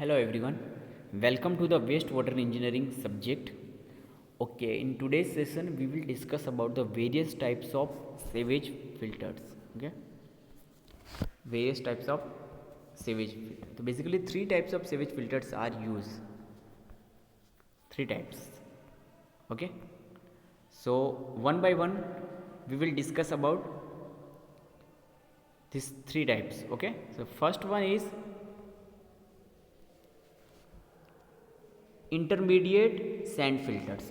Hello everyone, welcome to the wastewater engineering subject. Okay, in today's session we will discuss about the various types of sewage filters. Okay, various types of sewage filters. So basically, three types of sewage filters are used. Three types. Okay, so one by one we will discuss about these three types. Okay, so first one is intermediate sand filters,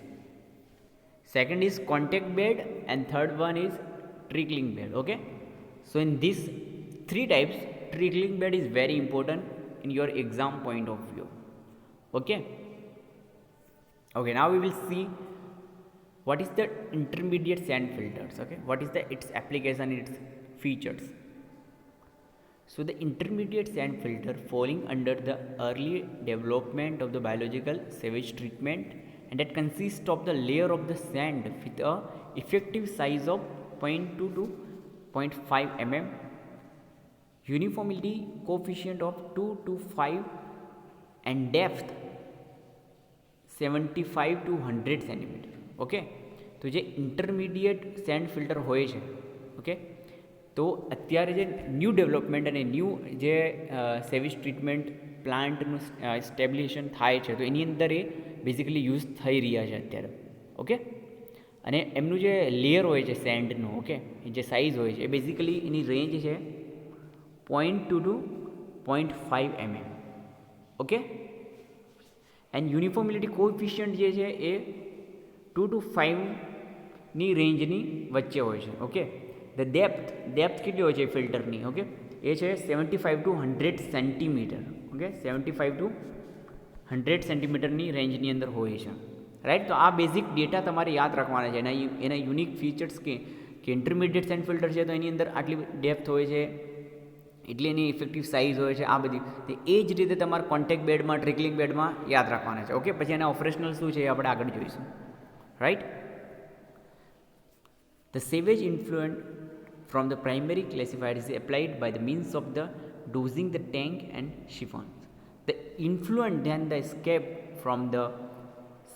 second is contact bed, and third one is trickling bed. Okay, so in these three types, trickling bed is very important in your exam point of view. Okay, now we will see what is the intermediate sand filters. Okay, what is the its application, its features. So the intermediate sand filter falling under the early development of the biological sewage treatment, and that consists of the layer of the sand with a effective size of 0.2 to 0.5 mm, uniformity coefficient of 2 to 5, and depth 75 to 100 cm. Okay, તો જે intermediate send filter હોય છે, okay, તો અત્યારે જે new development અને new જે સેવિજ treatment પ્લાન્ટનું સ્ટેબ્લિશન થાય છે, તો એની અંદર એ બેઝિકલી યુઝ થઈ રહ્યા છે અત્યારે. ઓકે, અને એમનું જે લેયર હોય છે સેન્ડનું, ઓકે, જે સાઇઝ હોય છે એ બેઝિકલી એની રેન્જ છે 0.2 to 0.5 mm. Okay, and uniformity coefficient જે છે એ 2 to 5ની રેન્જની વચ્ચે હોય છે. ઓકે, ધ ડેપ્થ કેટલી હોય છે ફિલ્ટરની? ઓકે, એ છે 75 to 100 સેન્ટીમીટર. ઓકે, 75 to 100 સેન્ટીમીટરની રેન્જની અંદર હોય છે. રાઈટ, તો આ બેઝિક ડેટા તમારે યાદ રાખવાના છે. એના યુનિક ફીચર્સ કે ઇન્ટરમીડિયેટ સેન્ડ ફિલ્ટર છે તો એની અંદર આટલી ડેપ્થ હોય છે, એટલી એની ઇફેક્ટિવ સાઇઝ હોય છે, આ બધી એ જ રીતે તમારે કોન્ટેક્ટ બેડમાં, ટ્રિકલિંગ બેડમાં યાદ રાખવાના છે. ઓકે, પછી એના ઓપરેશનલ શું છે એ આપણે આગળ જોઈશું. Right? The sewage influent from the primary classifier is applied by the means of the dosing the tank and siphons. The influent then the escape from the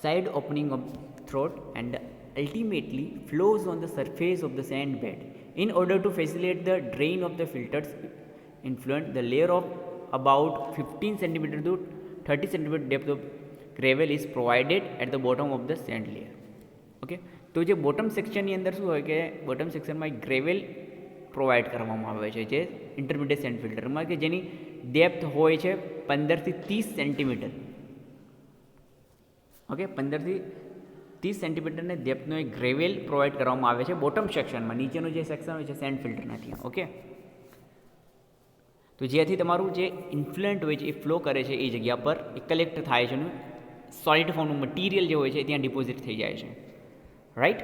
side opening of throat and ultimately flows on the surface of the sand bed. In order to facilitate the drain of the filters influent, the layer of about 15 cm to 30 cm depth of gravel is provided at the bottom of the sand layer. Okay, તો જે bottom સેક્શનની અંદર શું હોય કે bottom સેક્શનમાં એક ગ્રેવેલ provide કરવામાં આવે છે જે ઇન્ટરમીડિયેટ સેન્ડ ફિલ્ટરમાં, કે જેની ડેપ્થ હોય છે 15 થી 30 સેન્ટીમીટર. ઓકે, 15 થી 30 સેન્ટીમીટરની ડેપ્થનો એક ગ્રેવેલ પ્રોવાઈડ કરવામાં આવે છે બોટમ સેક્શનમાં. નીચેનું જે સેક્શન હોય છે સેન્ડ ફિલ્ટરના ત્યાં. ઓકે, તો જેથી તમારું જે ઇન્ફ્લુએન્ટ હોય છે એ ફ્લો કરે છે એ જગ્યા પર એ કલેક્ટ થાય છે, સોલિડ ફોર્મનું મટીરિયલ જે હોય છે ત્યાં ડિપોઝિટ થઈ જાય છે. Right?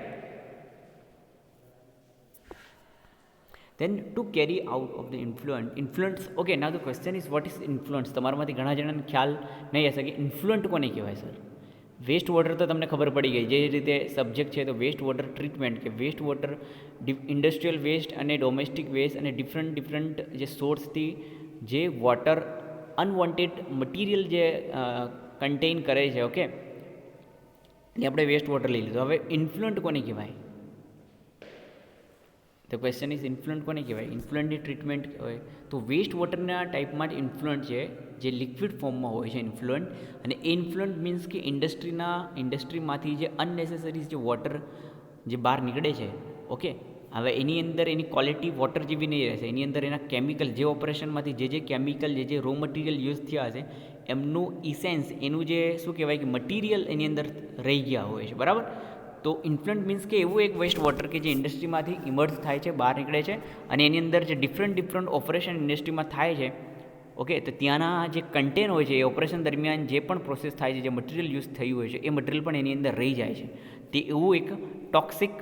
Then to carry out of the influence. Okay, now the question is what is influence? તમારામાંથી ઘણા જણાને ખ્યાલ નહીં હશે કે ઇન્ફ્લુઅન્ટ કોને કહેવાય સર. વેસ્ટ વોટર તો તમને ખબર પડી ગઈ, જે રીતે સબ્જેક્ટ છે તો વેસ્ટ વોટર ટ્રીટમેન્ટ, કે વેસ્ટ વોટર ઇન્ડસ્ટ્રીયલ વેસ્ટ અને ડોમેસ્ટિક વેસ્ટ અને ડિફરન્ટ જે સોર્સથી જે વોટર અનવોન્ટેડ મટીરિયલ જે કન્ટેઇન કરે છે. ઓકે, એટલે આપણે વેસ્ટ વોટર લઈ લીધું. હવે ઇન્ફ્લુઅન્ટ કોને કહેવાય? ધ ક્વેશ્ચન ઇઝ ઇન્ફ્લુઅન્ટ કોને કહેવાય? ઇન્ફ્લુઅન્ટની ટ્રીટમેન્ટ હોય તો વેસ્ટ વોટરના ટાઈપમાં જ ઇન્ફ્લુઅન્ટ છે, જે લિક્વિડ ફોર્મમાં હોય છે ઇન્ફ્લુઅન્ટ. અને એ ઇન્ફ્લુઅન્ટ મીન્સ કે ઇન્ડસ્ટ્રીમાંથી જે અનનેસેસરી જે વોટર જે બહાર નીકળે છે. ઓકે, હવે એની અંદર એની ક્વોલિટી વોટર જેવી નહીં રહેશે. એની અંદર એના કેમિકલ જે ઓપરેશનમાંથી જે કેમિકલ જે રો મટીરિયલ યુઝ થયા હશે એમનું ઇસેન્સ, એનું જે શું કહેવાય કે મટીરિયલ એની અંદર રહી ગયા હોય છે. બરાબર, તો ઇન્ફ્લુઅન્ટ મીન્સ કે એવું એક વેસ્ટ વોટર કે જે ઇન્ડસ્ટ્રીમાંથી ઇમર્જ થાય છે, બહાર નીકળે છે, અને એની અંદર જે ડિફરન્ટ ઓપરેશન ઇન્ડસ્ટ્રીમાં થાય છે. ઓકે, તો ત્યાંના જે કન્ટેન હોય છે એ ઓપરેશન દરમિયાન જે પણ પ્રોસેસ થાય છે, જે મટીરિયલ યુઝ થયું હોય છે એ મટીરિયલ પણ એની અંદર રહી જાય છે. તે એવું એક ટોક્સિક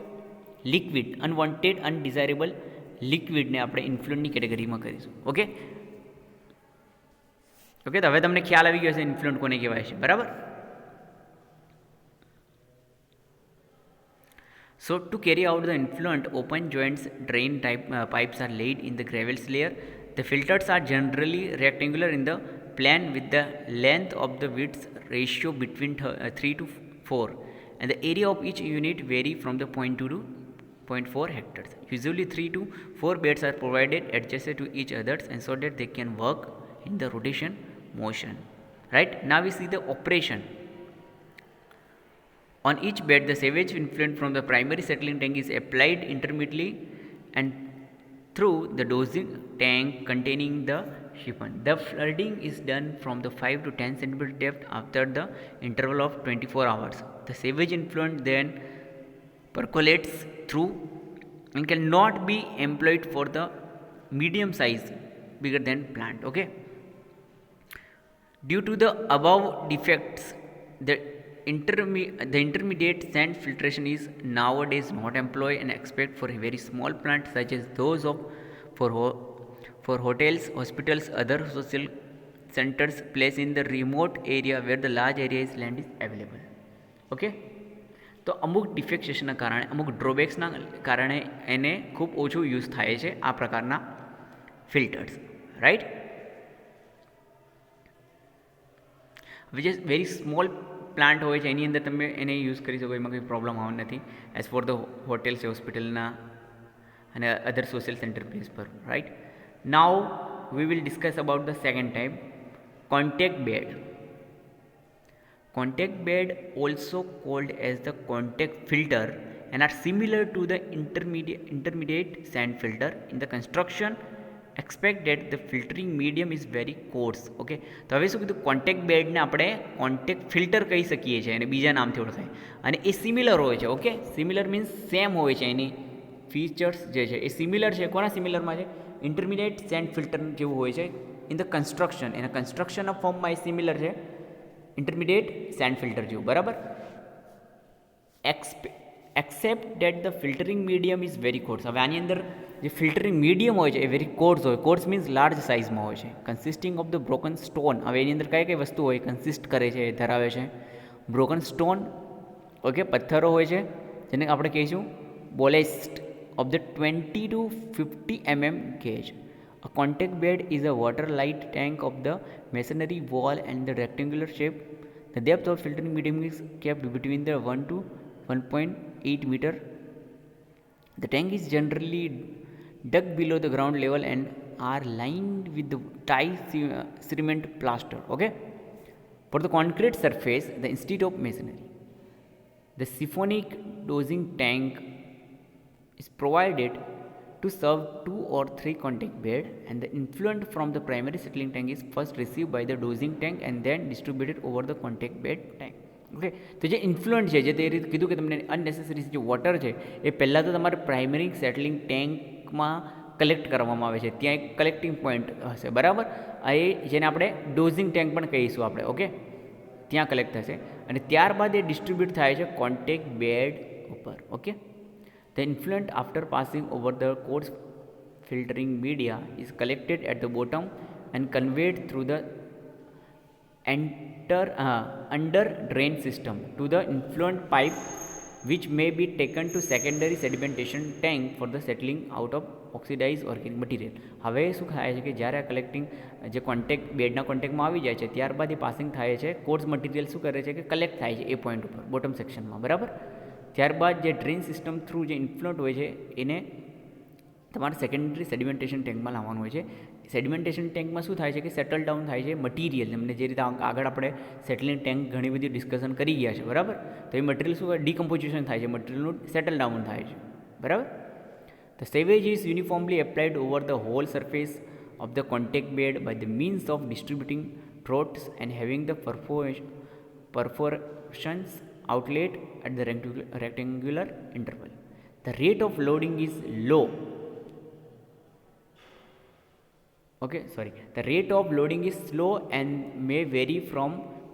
લિક્વિડ, અનવોન્ટેડ અનડિઝાયરેબલ લિક્વિડને આપણે ઇન્ફ્લુઅન્ટની કેટેગરીમાં કરીશું. ઓકે, તો હવે તમને ખ્યાલ આવી ગયો હશે ઇન્ફ્લુઅન્ટ કોને કહેવાય છે. બરાબર. So to carry out the influent, open joints drain type pipes are laid in the gravels layer. The filters are generally rectangular in the plan with the length of the width ratio between 3 to 4, and the area of each unit vary from the 0.2 to 0.4 hectares. Usually 3 to 4 beds are provided adjacent to each others and so that they can work in the rotation motion. Right, now we see the operation. On each bed, the sewage influent from the primary settling tank is applied intermittently and through the dosing tank containing the siphon. The flooding is done from the 5 to 10 cm depth after the interval of 24 hours. The sewage influent then percolates through and cannot be employed for the medium size bigger than plant. Okay, due to the above defects, the intermediate sand filtration is nowadays not employed and except for a very small plant such as those of for hotels, hospitals, other social centers placed in the remote area where the large area is land is available. Okay, તો અમુક ડિફેક્શનના કારણે અમુક ડ્રોબેક્સના કારણે એને ખૂબ ઓછું use થાય છે આ પ્રકારના filters. Right, which is very small plant હોય છે એની અંદર તમે એને યુઝ કરી શકો, એમાં કંઈ પ્રોબ્લેમ આવવાનો નથી એઝ ફોર ધ હોટેલ્સ, હોસ્પિટલના અને અધર સોશિયલ સેન્ટર પ્લેસ પર. Right, now we will discuss about the second type, contact bed. Contact bed, also called as the contact filter, and are similar to the intermediate sand filter in the construction. Expect that the filtering medium is very coarse. Okay, તો હવે શું કીધું, contact બેડને આપણે contact filter કહી શકીએ છીએ અને બીજા નામથી ઓળખાય, અને એ સિમિલર હોય છે. ઓકે, સિમિલર મીન્સ સેમ હોય છે, એની ફીચર્સ જે છે એ સિમિલર છે. કોના સિમિલરમાં છે? ઇન્ટરમીડિયેટ સેન્ડ ફિલ્ટર જેવું હોય છે ઇન ધ કન્સ્ટ્રક્શન. એના કન્સ્ટ્રક્શનના ફોર્મમાં એ સિમિલર છે ઇન્ટરમીડિયેટ સેન્ડ ફિલ્ટર જેવું. બરાબર, accept date the filtering medium is very course. હવે આની અંદર જે ફિલ્ટરિંગ મીડિયમ હોય છે એ વેરી કોર્સ હોય. કોર્સ મીન્સ લાર્જ સાઇઝમાં હોય છે. કન્સિસ્ટિંગ ઓફ ધ બ્રોકન સ્ટોન. હવે એની અંદર કઈ કઈ વસ્તુ હોય કન્સિસ્ટ કરે છે, ધરાવે છે? બ્રોકન સ્ટોન, ઓકે, પથ્થરો હોય છે જેને આપણે કહીશું ballast of the 20 to 50 mm gauge. A contact bed is a water light tank of the masonry wall and the rectangular shape. The depth of filtering medium is kept between the 1 to 1.8 meter. The tank is generally dug below the ground level and are lined with the Thai cement plaster. Okay, for the concrete surface, the instead of masonry, the siphonic dosing tank is provided to serve 2 or 3 contact bed, and the influent from the primary settling tank is first received by the dosing tank and then distributed over the contact bed tank. Okay, તો જે ઇન્ફ્લુઅન્ટ છે જે તે રીતે કીધું કે તમને અનનેસેસરી જે વોટર છે એ પહેલાં તો તમારે પ્રાઇમરી સેટલિંગ ટેન્કમાં કલેક્ટ કરવામાં આવે છે, ત્યાં એક કલેક્ટિંગ પોઈન્ટ હશે. બરાબર, એ જેને આપણે ડોઝિંગ ટેન્ક પણ કહીશું આપણે. ઓકે, ત્યાં કલેક્ટ થશે અને ત્યારબાદ એ ડિસ્ટ્રીબ્યુટ થાય છે કોન્ટેક્ટ બેડ ઉપર. Okay, the influent after passing over the coarse filtering media is collected at the bottom and conveyed through the under drain system to the influent pipe, which may be taken to secondary sedimentation tank for the settling out of oxidized organic material. હવે શું થાય છે કે જ્યારે આ collecting જે contact બેડના કોન્ટેક્ટમાં આવી જાય છે ત્યારબાદ એ પાસિંગ થાય છે, કોર્સ મટીરિયલ શું કરે છે કે કલેક્ટ થાય છે એ પોઈન્ટ ઉપર બોટમ સેક્શનમાં. બરાબર, ત્યારબાદ જે ડ્રેન સિસ્ટમ થ્રુ જે ઇન્ફ્લુઅન્ટ હોય છે એને તમારે સેકન્ડરી સેડિમેન્ટેશન ટેન્કમાં લાવવાનું હોય છે. સેડિમેન્ટેશન ટેન્કમાં શું થાય છે કે સેટલ ડાઉન થાય છે મટીરિયલ. તમને જે રીતે આગળ આપણે સેટલિંગ ટેન્ક ઘણી બધી ડિસ્કશન કરી ગયા છે. બરાબર, તો એ મટીરિયલ શું ડિકમ્પોઝિશન થાય છે, મટીરિયલનું સેટલ ડાઉન થાય છે. બરાબર, the sewage is uniformly applied over the whole surface of the contact bed by the means of distributing throats and having the perforations outlet at the rectangular interval. The rate of loading is low. The rate of loading is slow and may vary from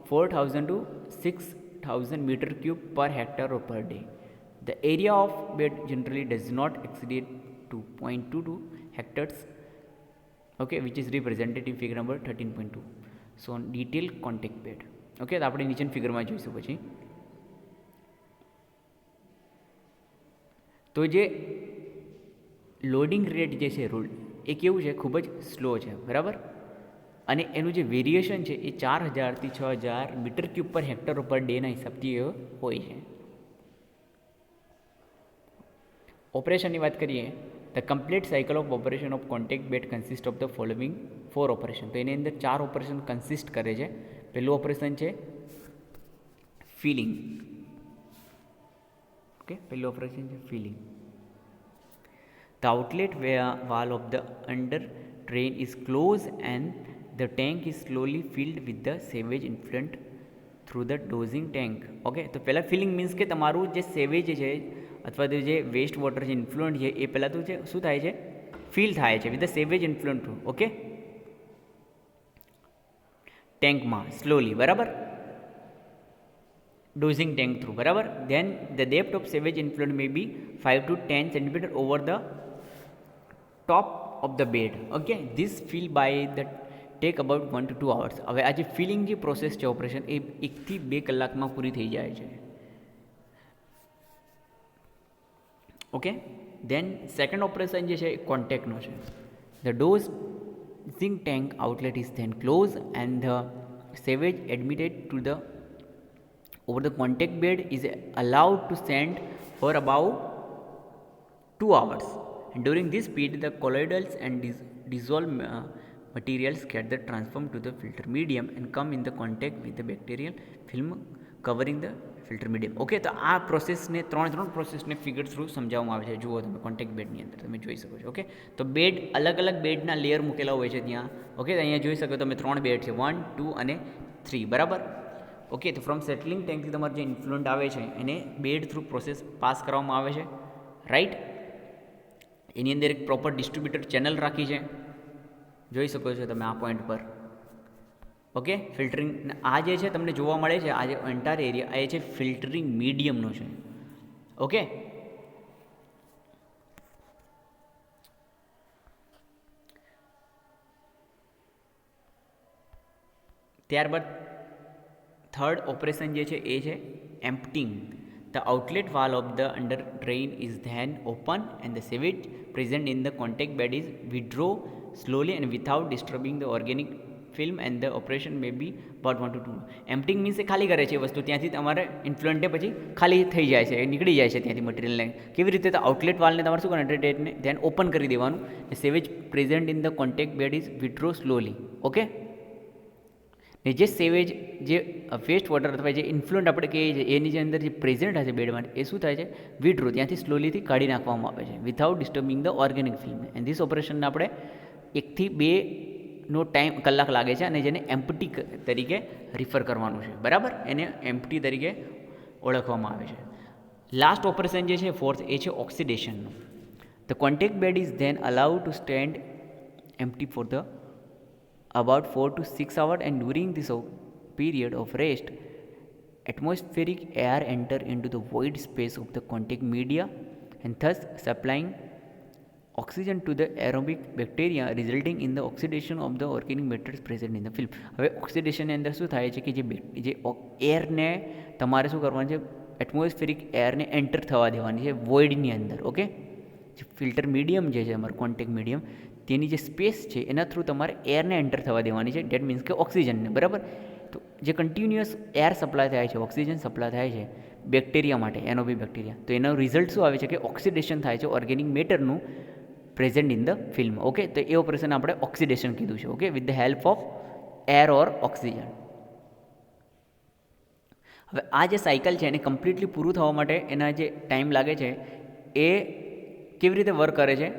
4,000 to 6,000 meter cube per hectare or per day. The area of bed generally does not exceed 2.22 hectares, okay, which is represented in figure number 13.2. So on detailed contact bed. Okay, તો આપણે નીચેની ફિગરમાં જોઈશું. પછી તો જે loading rate જે છે rule એ કેવું છે, ખૂબ જ સ્લો છે. બરાબર, અને એનું જે વેરિએશન છે એ 4000થી 6000 metre cube per hectare per ડેના હિસાબથી એ હોય છે. ઓપરેશનની વાત કરીએ, the complete cycle of operation of contact bed consist of the following 4 operation. તો એની અંદર 4 ઓપરેશન કન્સિસ્ટ કરે છે. પહેલું ઓપરેશન છે ફિલિંગ. ઓકે, પહેલું ઓપરેશન છે filling. The outlet valve of the under drain is closed and the tank is slowly filled with the sewage influent through the dosing tank. Okay, તો પહેલાં feeling means કે તમારું જે સેવેજ છે અથવા તો જે વેસ્ટ વોટર છે ઇન્ફ્લુઅન્ટ છે એ પહેલાં તો છે શું થાય છે, ફિલ થાય છે with the sewage influent through. Okay, ટેન્કમાં સ્લોલી, બરાબર, ડોઝિંગ ટેન્ક થ્રુ, બરાબર. Then the depth of sewage influent may be 5 to 10 centimetre over the top of the bed. Okay, this fill by the take about 1 to 2 hours. હવે આ જે feeling જે process છે operation એ 1 થી 2 કલાકમાં પૂરી થઈ જાય છે. ઓકે, દેન સેકન્ડ ઓપરેશન જે છે એ કોન્ટેક્ટનો છે. The dosing tank outlet is then close and the sewage admitted to the over the contact bed is allowed to stand for about 2 hours, and during this period the colloidals and dissolved materials get the transformed to the filter medium and come in the contact with the bacterial film covering the filter medium. Okay, તો આ પ્રોસેસને ત્રણ પ્રોસેસને figure through સમજાવવામાં આવે છે. જુઓ તમે કોન્ટેક્ટ બેડની અંદર તમે જોઈ શકો છો. ઓકે, તો બેડ અલગ અલગ બેડના લેયર મૂકેલા હોય છે ત્યાં. ઓકે, અહીંયા જોઈ શકો તમે 3 બેડ છે, 1, 2 અને 3, બરાબર. ઓકે, તો ફ્રોમ સેટલિંગ ટેન્કથી તમારે જે ઇન્ફ્લુઅન્ટ આવે છે એને બેડ થ્રુ પ્રોસેસ પાસ કરવામાં આવે છે, રાઈટ. એની અંદર એક પ્રોપર ડિસ્ટ્રીબ્યુટર ચેનલ રાખી છે, જોઈ શકો છો તમે આ પોઈન્ટ પર. ઓકે, ફિલ્ટરિંગ આ જે છે તમને જોવા મળે છે, આ જે એન્ટાયર એરિયા એ છે ફિલ્ટરિંગ મીડિયમનો છે. ઓકે, ત્યારબાદ થર્ડ ઓપરેશન જે છે એ છે emptying. The outlet valve of the under drain is then open and the sewage present in the contact bed is withdraw slowly and without disturbing the organic film and the operation may be about 1 to 2. Emptying means એ ખાલી કરે છે એ વસ્તુ, ત્યાંથી તમારે ઇન્ફ્લુઅન્ટે પછી ખાલી થઈ જાય છે, નીકળી જાય છે ત્યાંથી મટીરિયલને. કેવી રીતે? તો આઉટલેટ વાલને તમારે શું કરવાનું, ડેટને ધ્યાન ઓપન કરી દેવાનું. Sewage present in the contact bed is withdraw slowly. Okay, ને જે સેવેજ જે વેસ્ટ વોટર અથવા જે ઇન્ફ્લુઅન્ટ આપણે કહીએ છીએ એની જે અંદર જે પ્રેઝન્ટ હશે બેડમાં એ શું થાય છે, વિડ્રો ત્યાંથી સ્લોલીથી કાઢી નાખવામાં આવે છે without disturbing the organic film. And this ઓપરેશનને આપણે 1 થી 2 કલાક લાગે છે અને જેને એમ્પ્ટી તરીકે રિફર કરવાનું છે, બરાબર. એને એમ્પ્ટી તરીકે ઓળખવામાં આવે છે. લાસ્ટ ઓપરેશન જે છે ફોર્થ એ છે ઓક્સિડેશનનું. The contact bed is then allowed to stand empty for the about 4 to 6 hours, and during this period of rest atmospheric air enter into the void space of the contact media and thus supplying oxygen to the aerobic bacteria resulting in the oxidation of the organic matters present in the film. હવે ઓક્સિડેશનની અંદર શું થાય છે કે જે એરને તમારે શું કરવાનું છે, એટમોસ્ફેરિક એરને એન્ટર થવા દેવાની છે વોઇડની અંદર. ઓકે, જે ફિલ્ટર મીડિયમ જે છે અમારું કોન્ટેક્ટ મીડિયમ તેની જે સ્પેસ છે એના થ્રુ તમારે એરને એન્ટર થવા દેવાની છે. ડેટ મીન્સ કે ઓક્સિજનને, બરાબર. તો જે કન્ટિન્યુઅસ એર સપ્લાય થાય છે, ઓક્સિજન સપ્લાય થાય છે બેક્ટેરિયા માટે, એનોબી બેક્ટેરિયા, તો એનો રિઝલ્ટ શું આવે છે કે ઓક્સિડેશન થાય છે ઓર્ગેનિક મેટરનું present in the film. Okay, તો એ ઓપરેશન આપણે ઓક્સિડેશન કીધું છે. Okay, with the help of air or oxygen. હવે આ જે સાયકલ છે એને કમ્પ્લીટલી પૂરું થવા માટે એના જે ટાઈમ લાગે છે એ કેવી રીતે વર્ક કરે છે,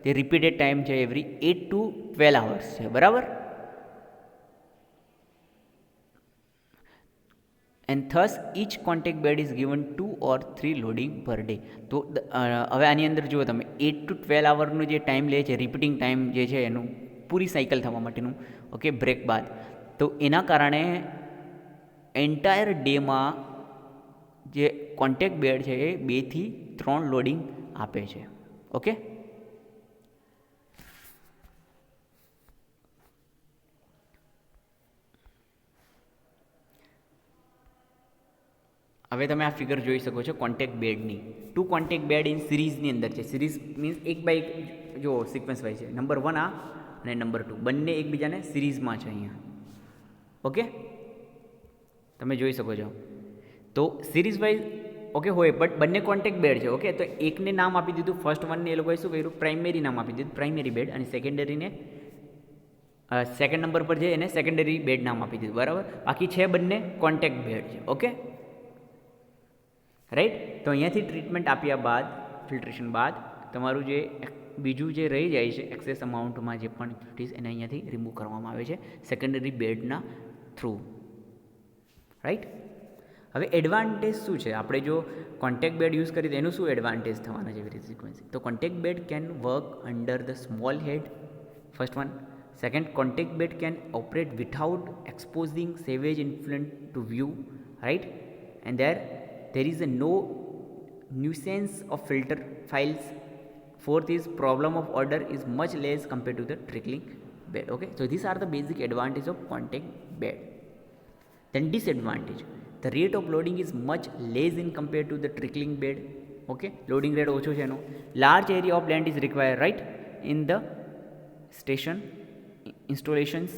તે રિપીટેડ ટાઈમ છે એવરી 8 to 12 hours છે, બરાબર. And thus each contact bed is given 2 or 3 loading per day. તો હવે આની અંદર જુઓ તમે 8 to 12 આવરનું જે ટાઈમ લે છે, રિપીટિંગ ટાઈમ જે છે એનું પૂરી સાયકલ થવા માટેનું, ઓકે, બ્રેક બાદ, તો એના કારણે એન્ટાયર ડેમાં જે કોન્ટેક્ટ બેડ છે એ 2 થી 3 લોડિંગ આપે છે. ઓકે, હવે તમે આ ફિગર જોઈ શકો છો કોન્ટેક્ટ બેડની. 2 કોન્ટેક્ટ બેડ ઇન સિરીઝની અંદર છે. સિરીઝ મીન્સ 1 બાય 1, જો સિક્વન્સ વાઇઝ છે. નંબર 1 આ અને નંબર 2 બંને એકબીજાને સિરીઝમાં છે અહીંયા. ઓકે, તમે જોઈ શકો છો. તો સિરીઝ વાઇઝ ઓકે હોય, બટ બંને કોન્ટેક્ટ બેડ છે. ઓકે, તો એકને નામ આપી દીધું, ફર્સ્ટ વનને એ લોકોએ શું કર્યું, પ્રાઇમરી નામ આપી દીધું, પ્રાઇમરી બેડ, અને સેકન્ડરીને સેકન્ડ નંબર પર છે એને સેકન્ડરી બેડ નામ આપી દીધું. બરાબર, બાકી છે બંને કોન્ટેક્ટ બેડ છે. Okay, right. તો અહીંયાથી ટ્રીટમેન્ટ આપ્યા બાદ, ફિલ્ટ્રેશન બાદ તમારું જે બીજું જે રહી જાય છે એક્સેસ અમાઉન્ટમાં જે પણ ઇમ્પ્યુરિટીઝ એને અહીંયાથી રિમૂવ કરવામાં આવે છે સેકન્ડરી બેડના થ્રુ. રાઈટ. હવે એડવાન્ટેજ શું છે, આપણે જો કોન્ટેક્ટ બેડ યુઝ કરીએ તો એનું શું એડવાન્ટેજ થવાના છે વેરી સિક્વન્સી. તો contact bed can work under the small head, first one. Second, contact bed can operate without exposing sewage influent to view. Right. And there is a no nuisance of filter files. Fourth is problem of order is much less compared to the trickling bed. Okay, so these are the basic advantage of contact bed. Then disadvantage, the rate of loading is much less in compared to the trickling bed. Okay, loading rate ocho છે એનો. Large area of land is required, right, in the station installations.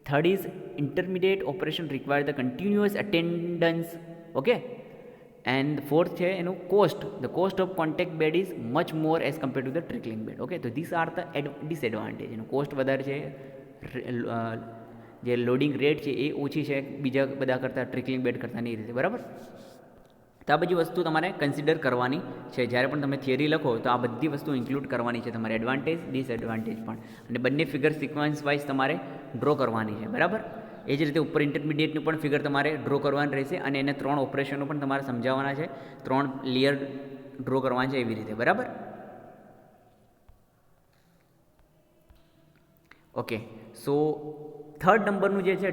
Third is intermediate operation require the continuous attendance. Okay, and fourth છે એનું cost, the cost of contact bed is much more as compared to the trickling bed. Okay, so these are the disadvantage. એનું cost વધારે છે, જે loading rate છે એ ઓછી છે બીજા બધા કરતાં, ટ્રિકલિંગ બેડ કરતાં નહીં રીતે. બરાબર. તો આ બધી વસ્તુ તમારે કન્સિડર કરવાની છે જ્યારે પણ તમે થિયરી લખો, તો આ બધી વસ્તુ ઇન્ક્લુડ કરવાની છે તમારે, એડવાન્ટેજ ડિસએડવાન્ટેજ પણ, અને બંને ફિગર સિક્વન્સ વાઇઝ તમારે ડ્રો કરવાની છે. બરાબર. એ જ રીતે ઉપર ઇન્ટરમીડિયેટનું પણ ફિગર તમારે ડ્રો કરવાનું રહેશે, અને એને 3 ઓપરેશનો પણ તમારે સમજાવવાના છે, 3 લેયર ડ્રો કરવાના છે એવી રીતે. બરાબર. ઓકે, સો થર્ડ નંબરનું જે છે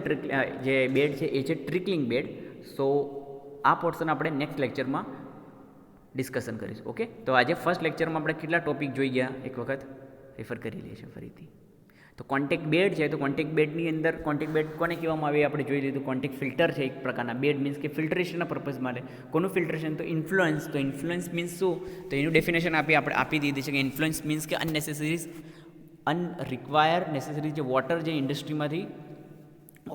જે બેડ છે એ છે ટ્રિકલિંગ બેડ. સો આ પોર્શન આપણે નેક્સ્ટ લેક્ચરમાં ડિસ્કશન કરીશું. ઓકે, તો આજે ફર્સ્ટ લેક્ચરમાં આપણે કેટલા ટોપિક જોઈ ગયા એક વખત રેફર કરી લઈએ છીએ ફરીથી. તો કોન્ટેક્ટ બેડ છે, તો કોન્ટેક્ટ બેડની અંદર કોન્ટેક્ટ બેડ કોને કહેવામાં આવે આપણે જોઈ લીધું. કોન્ટેક્ટ ફિલ્ટર છે એક પ્રકારના. બેડ મીન્સ કે ફિલ્ટરેશનના પર્પઝ માટે. કોનું ફિલ્ટરેશન? તો ઇન્ફ્લુઅન્સ. તો ઇન્ફ્લુઅન્સ મીન્સ શું? તો એનું ડેફિનેશન આપણે આપી દીધી છે કે ઇન્ફ્લુઅન્સ મીન્સ કે અનરિક્વાયર નેસેસરી જે વોટર જે ઇન્ડસ્ટ્રીમાંથી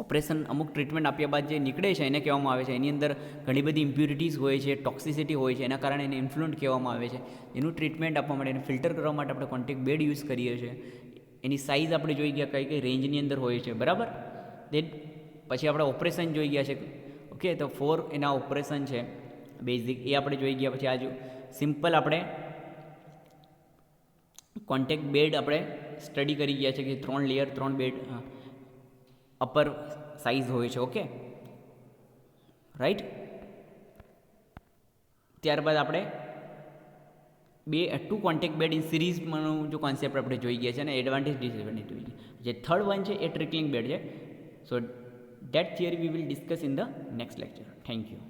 ઓપરેશન અમુક ટ્રીટમેન્ટ આપ્યા બાદ જે નીકળે છે એને કહેવામાં આવે છે. એની અંદર ઘણી બધી ઇમ્પ્યુરિટીઝ હોય છે, ટોક્સિસિટી હોય છે, એના કારણે એને ઇન્ફ્લુઅન્ટ કહેવામાં આવે છે. એનું ટ્રીટમેન્ટ આપવા માટે, એને ફિલ્ટર કરવા માટે આપણે કોન્ટેક્ટ બેડ યુઝ કરીએ છીએ. એની સાઇઝ આપણે જોઈ ગયા કઈ કઈ રેન્જની અંદર હોય છે. બરાબર. દેન પછી આપણે ઓપરેશન જોઈ ગયા છે. ઓકે, તો 4 એના ઓપરેશન છે બેઝિક, એ આપણે જોઈ ગયા. પછી આજુ સિમ્પલ આપણે કોન્ટેક્ટ બેડ આપણે સ્ટડી કરી ગયા છે કે 3 લેયર 3 બેડ અપર સાઇઝ હોય છે. Okay, right. ત્યારબાદ આપણે 2 કોન્ટેક્ટ બેડ ઇન સિરીઝમાંનો જો કોન્સેપ્ટ આપણે જોઈ ગયા છે, અને એડવાન્ટેજ ડિસએડવાન્ટેજ જોઈ ગયા. જે થર્ડ વન છે એ ટ્રિકલિંગ બેડ છે. So that theory V will discuss in the next lecture. Thank you.